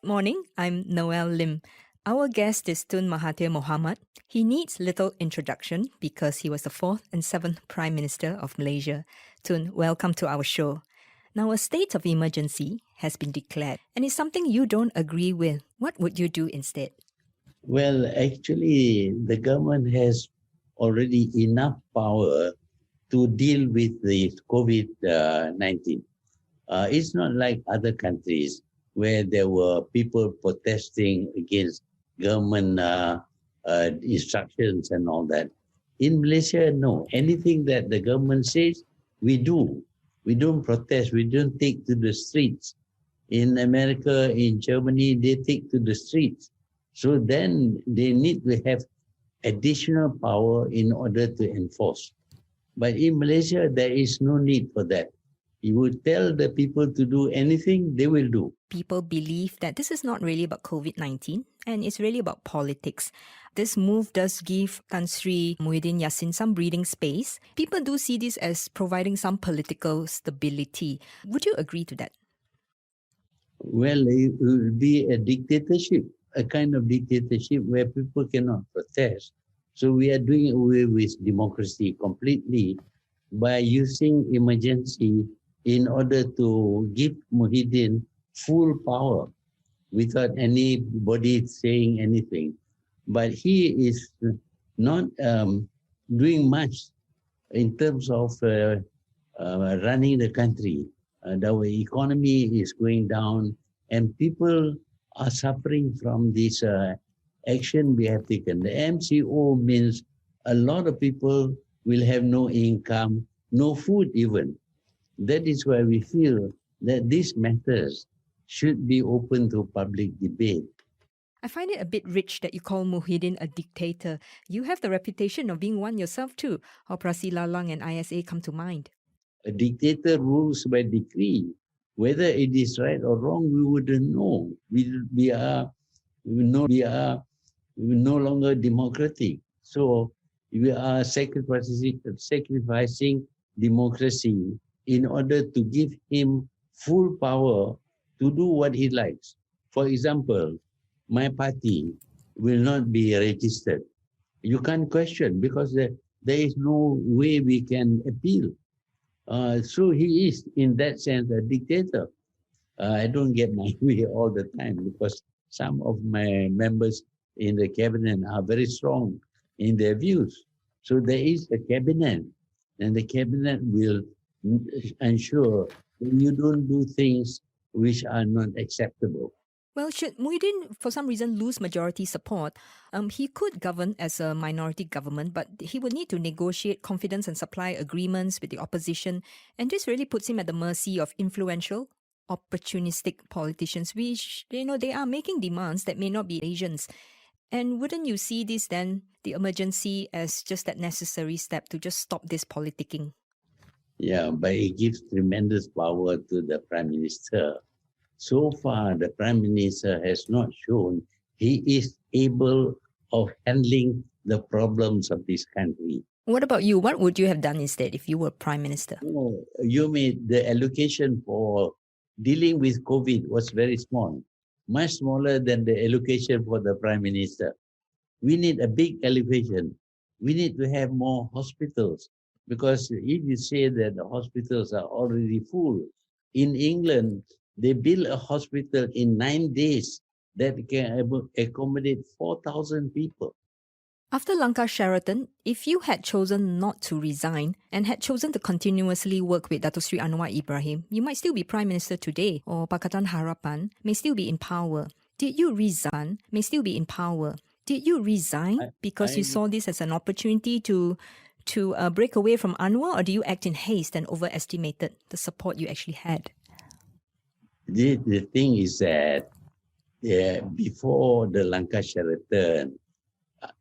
Morning, I'm Noel Lim. Our guest is Tun Mahathir Mohamad. He needs little introduction because he was the 4th and 7th Prime Minister of Malaysia. Tun, welcome to our show. Now, a state of emergency has been declared, and it's something you don't agree with. What would you do instead? Well, actually, the government has already enough power to deal with the COVID-19. It's not like other countries where there were people protesting against government instructions and all that. In Malaysia, no. Anything that the government says, we do. We don't protest. We don't take to the streets. In America, in Germany, they take to the streets. So then they need to have additional power in order to enforce. But in Malaysia, there is no need for that. You would tell the people to do anything, they will do. People believe that this is not really about COVID-19 and it's really about politics. This move does give Tan Sri Muhyiddin Yassin some breathing space. People do see this as providing some political stability. Would you agree to that? Well, it will be a dictatorship, a kind of dictatorship where people cannot protest. So we are doing away with democracy completely by using emergency in order to give Muhyiddin full power without anybody saying anything. But he is not doing much in terms of running the country. Our economy is going down and people are suffering from this action we have taken. The MCO means a lot of people will have no income, no food even. That is why we feel that these matters should be open to public debate. I find it a bit rich that you call Muhyiddin a dictator. You have the reputation of being one yourself too. Operasi Lalang and ISA come to mind. A dictator rules by decree. Whether it is right or wrong, we wouldn't know. We are no longer democratic. So we are sacrificing democracy in order to give him full power to do what he likes. For example, my party will not be registered. You can't question because there is no way we can appeal. So he is, in that sense, a dictator. I don't get my way all the time because some of my members in the cabinet are very strong in their views. So there is a cabinet, and the cabinet will ensure that you don't do things which are not acceptable. Well, should Muhyiddin, for some reason, lose majority support, he could govern as a minority government, but he would need to negotiate confidence and supply agreements with the opposition, and this really puts him at the mercy of influential, opportunistic politicians, which, they are making demands that may not be Asians. And wouldn't you see this then, the emergency, as just that necessary step to just stop this politicking? Yeah, but it gives tremendous power to the Prime Minister. So far, the Prime Minister has not shown he is able of handling the problems of this country. What about you? What would you have done instead if you were Prime Minister? Oh, you mean the allocation for dealing with COVID was very small, much smaller than the allocation for the Prime Minister. We need a big allocation. We need to have more hospitals because if you say that the hospitals are already full, in England, they build a hospital in 9 days that can accommodate 4,000 people. After Lanka Sheraton, if you had chosen not to resign and had chosen to continuously work with Dato Sri Anwar Ibrahim, you might still be Prime Minister today, or Pakatan Harapan may still be in power. Did you resign? May still be in power. Did you resign because you saw this as an opportunity to break away from Anwar, or do you act in haste and overestimated the support you actually had? The thing is that before the Lanka Sheraton,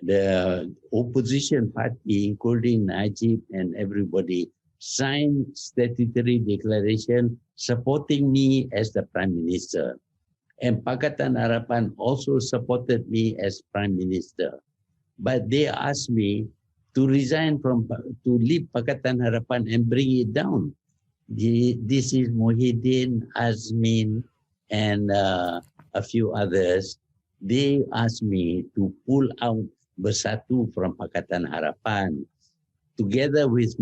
the opposition party, including Najib and everybody, signed statutory declaration supporting me as the Prime Minister. And Pakatan Harapan also supported me as Prime Minister. But they asked me to resign to leave Pakatan Harapan and bring it down. This is Muhyiddin, Azmin, and a few others, they asked me to pull out Bersatu from Pakatan Harapan. Together with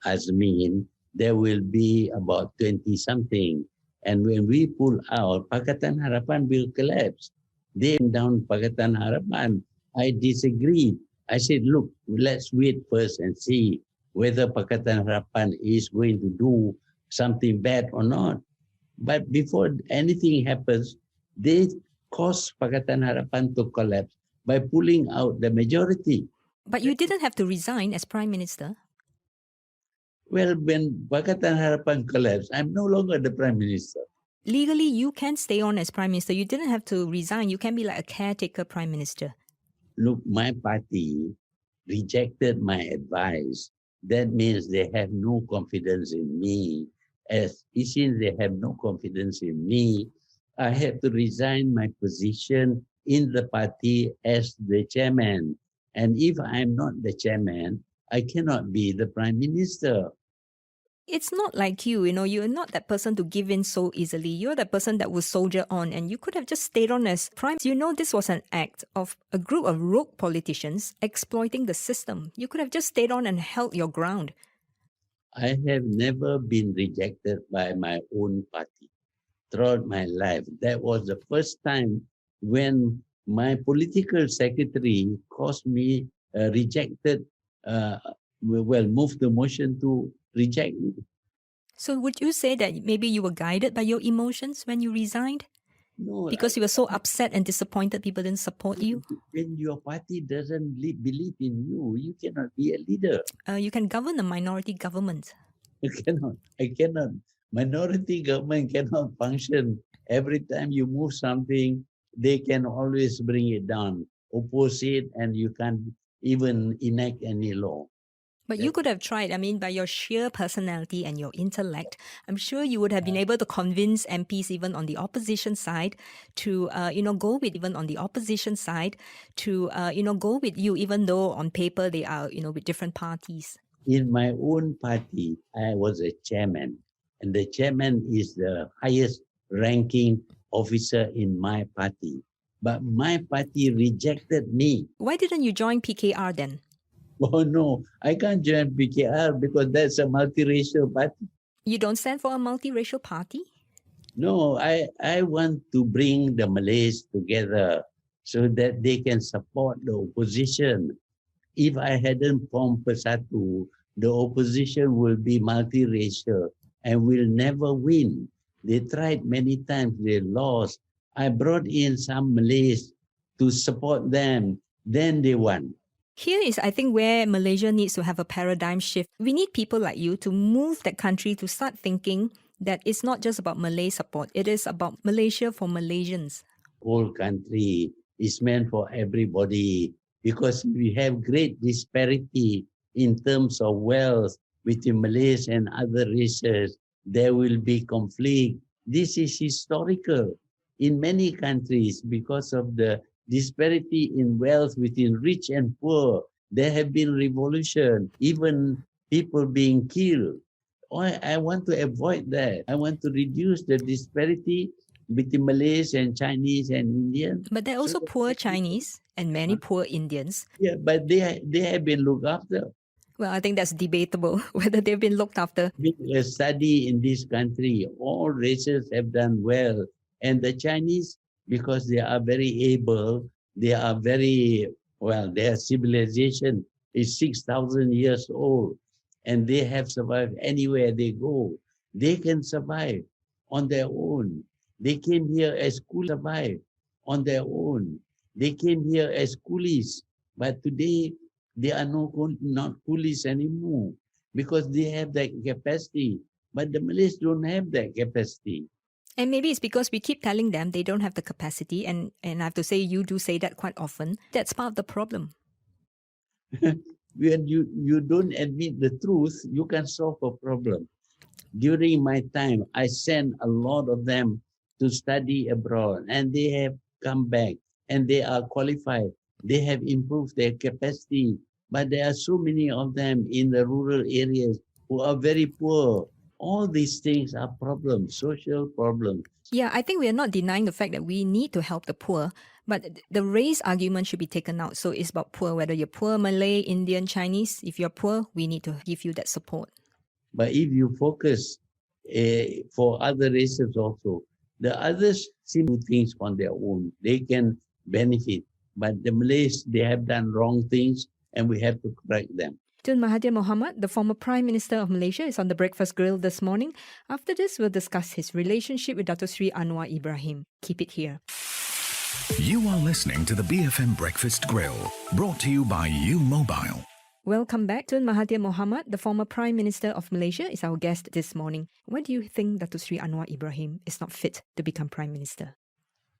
Azmin, there will be about 20-something. And when we pull out, Pakatan Harapan will collapse. They down Pakatan Harapan. I disagreed. I said, look, let's wait first and see whether Pakatan Harapan is going to do something bad or not. But before anything happens, they cause Pakatan Harapan to collapse by pulling out the majority. But you didn't have to resign as Prime Minister. Well, when Pakatan Harapan collapsed, I'm no longer the Prime Minister. Legally, you can stay on as Prime Minister. You didn't have to resign. You can be like a caretaker Prime Minister. Look, my party rejected my advice. That means they have no confidence in me. As since they have no confidence in me, I have to resign my position in the party as the chairman. And if I'm not the chairman, I cannot be the Prime Minister. It's not like you're not that person to give in so easily. You're the person that will soldier on, and you could have just stayed on as prime. This was an act of a group of rogue politicians exploiting the system. You could have just stayed on and held your ground. I have never been rejected by my own party throughout my life. That was the first time when my political secretary caused me moved the motion to reject me. So would you say that maybe you were guided by your emotions when you resigned? No, Because you were so upset and disappointed people didn't support you? When your party doesn't believe in you, you cannot be a leader. You can govern a minority government. You cannot. I cannot. Minority government cannot function. Every time you move something, they can always bring it down, oppose it, and you can't even enact any law. But you could have tried. I mean, by your sheer personality and your intellect, I'm sure you would have been able to convince MPs even on the opposition side to, go with even on the opposition side to, go with you, even though on paper they are, with different parties. In my own party, I was a chairman, and the chairman is the highest ranking officer in my party. But my party rejected me. Why didn't you join PKR then? Oh no, I can't join PKR because that's a multiracial party. You don't stand for a multiracial party? No, I want to bring the Malays together so that they can support the opposition. If I hadn't formed Persatu, the opposition will be multiracial and will never win. They tried many times, they lost. I brought in some Malays to support them, then they won. Here is, I think, where Malaysia needs to have a paradigm shift. We need people like you to move that country to start thinking that it's not just about Malay support. It is about Malaysia for Malaysians. Whole country is meant for everybody because we have great disparity in terms of wealth between Malays and other races. There will be conflict. This is historical in many countries because of the disparity in wealth between rich and poor. There have been revolution, even people being killed. I want to avoid that. I want to reduce the disparity between Malays and Chinese and Indians. But there are also poor Chinese and many poor Indians. Yeah, but they have been looked after. Well, I think that's debatable, whether they've been looked after. A study in this country, all races have done well. And the Chinese, because they are very able, they are very, their civilization is 6,000 years old. And they have survived anywhere they go. They can survive on their own. They came here as coolies, survive on their own. They came here as coolies. But today, they are not coolies anymore because they have that capacity. But the Malays don't have that capacity. And maybe it's because we keep telling them they don't have the capacity. And I have to say, you do say that quite often. That's part of the problem. When you don't admit the truth, you can solve a problem. During my time, I sent a lot of them to study abroad, and they have come back, and they are qualified. They have improved their capacity, but there are so many of them in the rural areas who are very poor. All these things are problems, social problems. Yeah, I think we are not denying the fact that we need to help the poor, but the race argument should be taken out. So it's about poor, whether you're poor, Malay, Indian, Chinese. If you're poor, we need to give you that support. But if you focus for other races also, the others seem to do things on their own. They can benefit. But the Malays, they have done wrong things and we have to correct them. Tun Mahathir Mohamad, the former Prime Minister of Malaysia, is on the Breakfast Grill this morning. After this, we'll discuss his relationship with Dato Sri Anwar Ibrahim. Keep it here. You are listening to the BFM Breakfast Grill, brought to you by U Mobile. Welcome back. Tun Mahathir Mohamad, the former Prime Minister of Malaysia, is our guest this morning. Why do you think Dato Sri Anwar Ibrahim is not fit to become Prime Minister?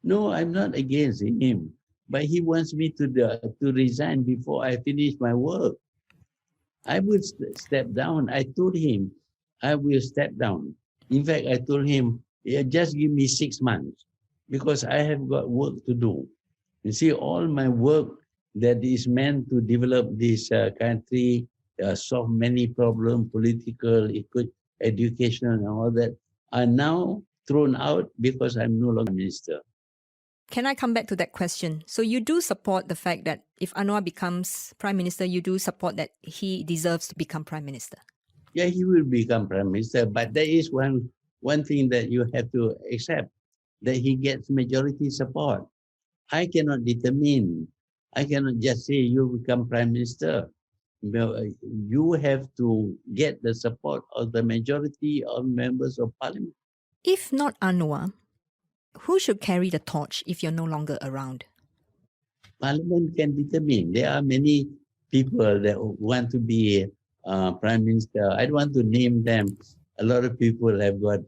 No, I'm not against him. But he wants me to resign before I finish my work. I will step down. I told him I will step down. In fact, I told him, yeah, just give me 6 months because I have got work to do. You see, all my work that is meant to develop this country, solve many problems, political, educational, and all that, are now thrown out because I'm no longer minister. Can I come back to that question? So you do support the fact that if Anwar becomes Prime Minister, you do support that he deserves to become Prime Minister? Yeah, he will become Prime Minister, but there is one thing that you have to accept, that he gets majority support. I cannot determine. I cannot just say you become Prime Minister. You have to get the support of the majority of members of Parliament. If not Anwar, who should carry the torch if you're no longer around? Parliament can determine. There are many people that want to be Prime Minister. I don't want to name them. A lot of people have got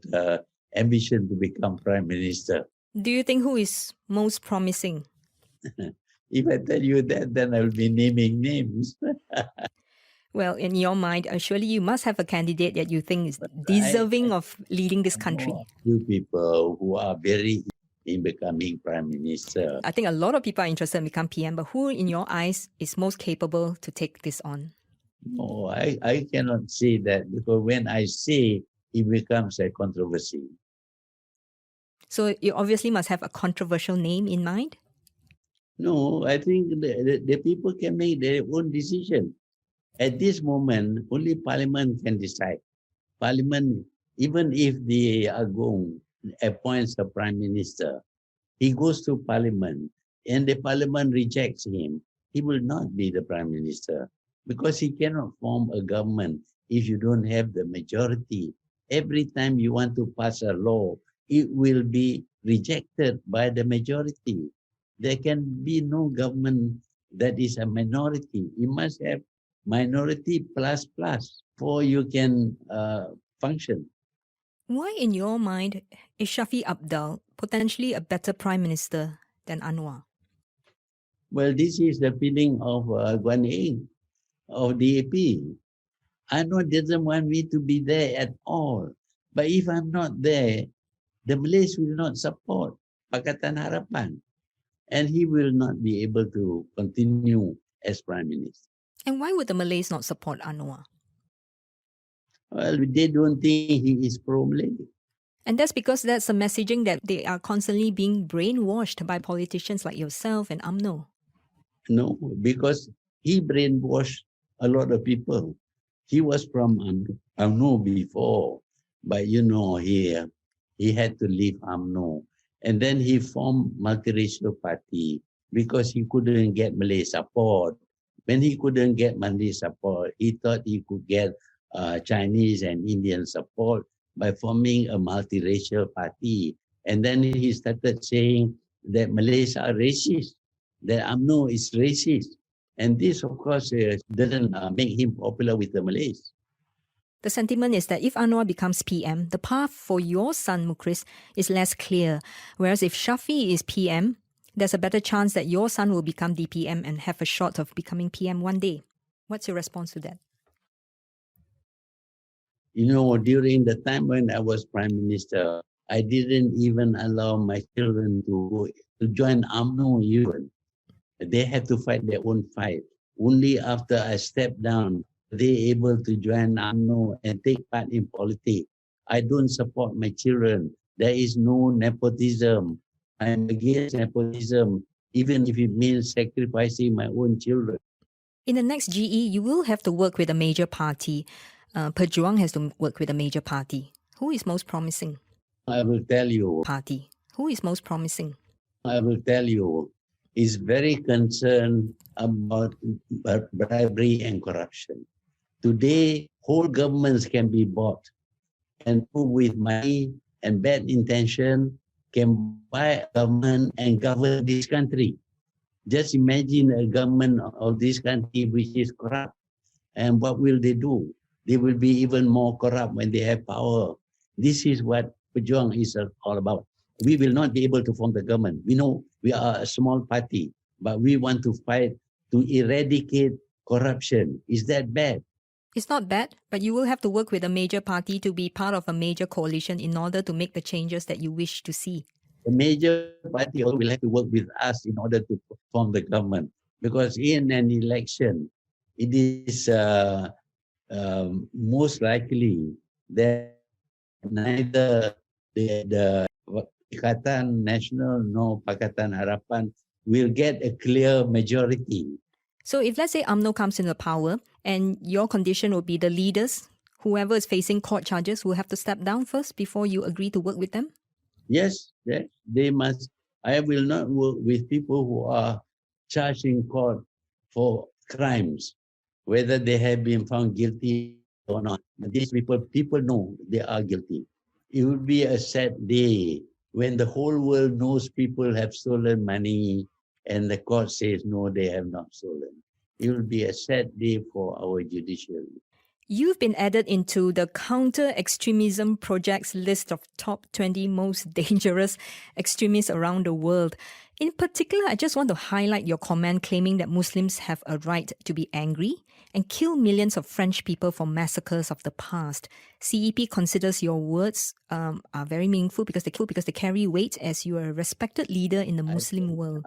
ambition to become Prime Minister. Do you think who is most promising? If I tell you that, then I will be naming names. Well, in your mind, surely you must have a candidate that you think is deserving of leading this country. Few people who are very in becoming Prime Minister. I think a lot of people are interested in becoming PM, but who in your eyes is most capable to take this on? No, I cannot say that because when I say, it becomes a controversy. So you obviously must have a controversial name in mind? No, I think the people can make their own decision. At this moment, only Parliament can decide. Parliament, even if the Agong appoints a Prime Minister, he goes to Parliament and the Parliament rejects him, he will not be the Prime Minister because he cannot form a government if you don't have the majority. Every time you want to pass a law, it will be rejected by the majority. There can be no government that is a minority. You must have minority plus before you can function. Why, in your mind, is Shafie Apdal potentially a better Prime Minister than Anwar? Well, this is the feeling of Guan Eng, of DAP. Anwar doesn't want me to be there at all. But if I'm not there, the Malays will not support Pakatan Harapan. And he will not be able to continue as Prime Minister. And why would the Malays not support Anwar? Well, they don't think he is pro-Malay. And that's because that's a messaging that they are constantly being brainwashed by politicians like yourself and UMNO. No, because he brainwashed a lot of people. He was from UMNO before, but he had to leave UMNO. And then he formed multiracial party because he couldn't get Malay support. When he couldn't get Malay support, he thought he could get Chinese and Indian support by forming a multiracial party. And then he started saying that Malays are racist, that UMNO is racist. And this, of course, doesn't make him popular with the Malays. The sentiment is that if Anwar becomes PM, the path for your son Mukhris is less clear. Whereas if Shafie is PM, there's a better chance that your son will become DPM and have a shot of becoming PM one day. What's your response to that? During the time when I was Prime Minister, I didn't even allow my children to join UMNO even. They had to fight their own fight. Only after I stepped down, they able to join UMNO and take part in politics. I don't support my children There is no nepotism. I'm against nepotism, even if it means sacrificing my own children. In the next GE, you will have to work with a major party. Pejuang has to work with a major party. Who is most promising? I will tell you, Party. Who is most promising? is very concerned about bribery and corruption. Today, whole governments can be bought, and who with money and bad intention can buy a government and govern this country. Just imagine a government of this country which is corrupt. And what will they do? They will be even more corrupt when they have power. This is what Pejuang is all about. We will not be able to form the government. We know we are a small party, but we want to fight to eradicate corruption. Is that bad? It's not bad, but you will have to work with a major party to be part of a major coalition in order to make the changes that you wish to see. The major party will have to work with us in order to form the government. Because in an election, it is most likely that neither the Pakatan Nasional nor Pakatan Harapan will get a clear majority. So if let's say UMNO comes into power and your condition will be the leaders, whoever is facing court charges will have to step down first before you agree to work with them? Yes, they must. I will not work with people who are charged in court for crimes, whether they have been found guilty or not. These people know they are guilty. It would be a sad day when the whole world knows people have stolen money and the court says, no, they have not stolen. It will be a sad day for our judiciary. You've been added into the Counter-Extremism Project's list of top 20 most dangerous extremists around the world. In particular, I just want to highlight your comment claiming that Muslims have a right to be angry and kill millions of French people for massacres of the past. CEP considers your words are very meaningful because they carry weight as you are a respected leader in the Muslim world.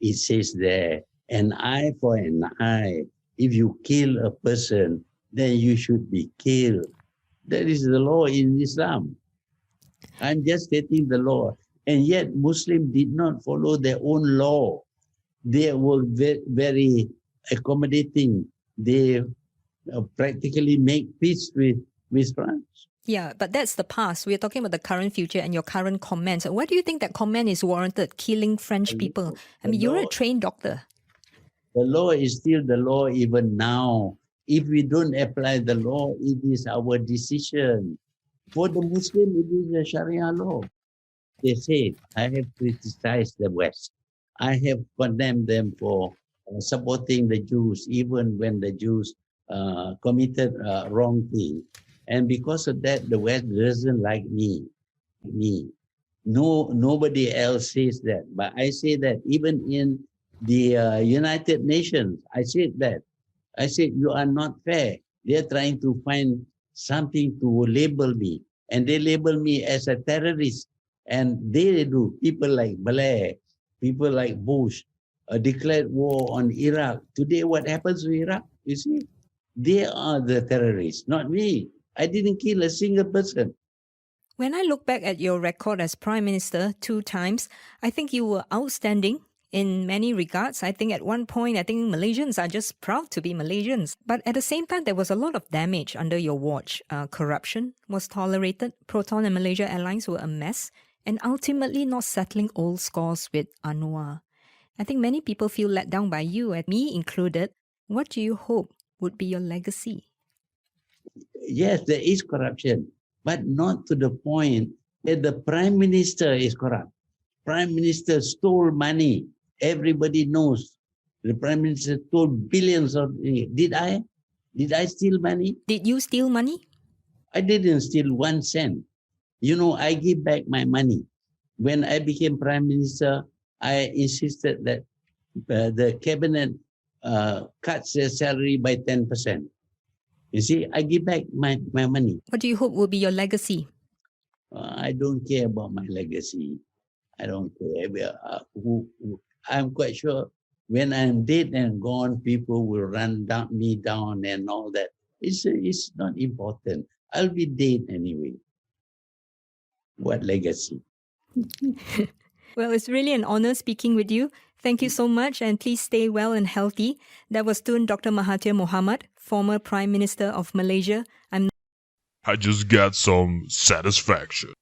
It says there, an eye for an eye. If you kill a person, then you should be killed. That is the law in Islam. I'm just stating the law. And yet Muslims did not follow their own law. They were very accommodating. They practically make peace with France. Yeah, but that's the past. We're talking about the current future and your current comments. Why do you think that comment is warranted, killing French people? I mean, you're a trained doctor. The law is still the law even now. If we don't apply the law, it is our decision. For the Muslim, it is a Sharia law. They say, I have criticized the West. I have condemned them for supporting the Jews, even when the Jews committed wrong thing. And because of that, the West doesn't like me. Nobody else says that. But I say that even in the United Nations, I said that. I said, you are not fair. They're trying to find something to label me. And they label me as a terrorist. And they do. People like Blair, people like Bush declared war on Iraq. Today, what happens to Iraq? You see, they are the terrorists, not me. I didn't kill a single person. When I look back at your record as Prime Minister 2 times, I think you were outstanding in many regards. I think at one point, Malaysians are just proud to be Malaysians. But at the same time, there was a lot of damage under your watch. Corruption was tolerated. Proton and Malaysia Airlines were a mess. And ultimately not settling old scores with Anwar. I think many people feel let down by you, and me included. What do you hope would be your legacy? Yes, there is corruption, but not to the point that the Prime Minister is corrupt. Prime Minister stole money. Everybody knows. The Prime Minister stole billions of... Did I steal money? Did you steal money? I didn't steal 1 cent. You know, I give back my money. When I became Prime Minister, I insisted that the cabinet cuts their salary by 10%. You see, I give back my money. What do you hope will be your legacy? I don't care about my legacy. I don't care. I'm quite sure when I'm dead and gone, people will run me down and all that. It's not important. I'll be dead anyway. What legacy? Well, it's really an honor speaking with you. Thank you so much, and please stay well and healthy. That was Tun Dr. Mahathir Mohamad, former Prime Minister of Malaysia. I just got some satisfaction.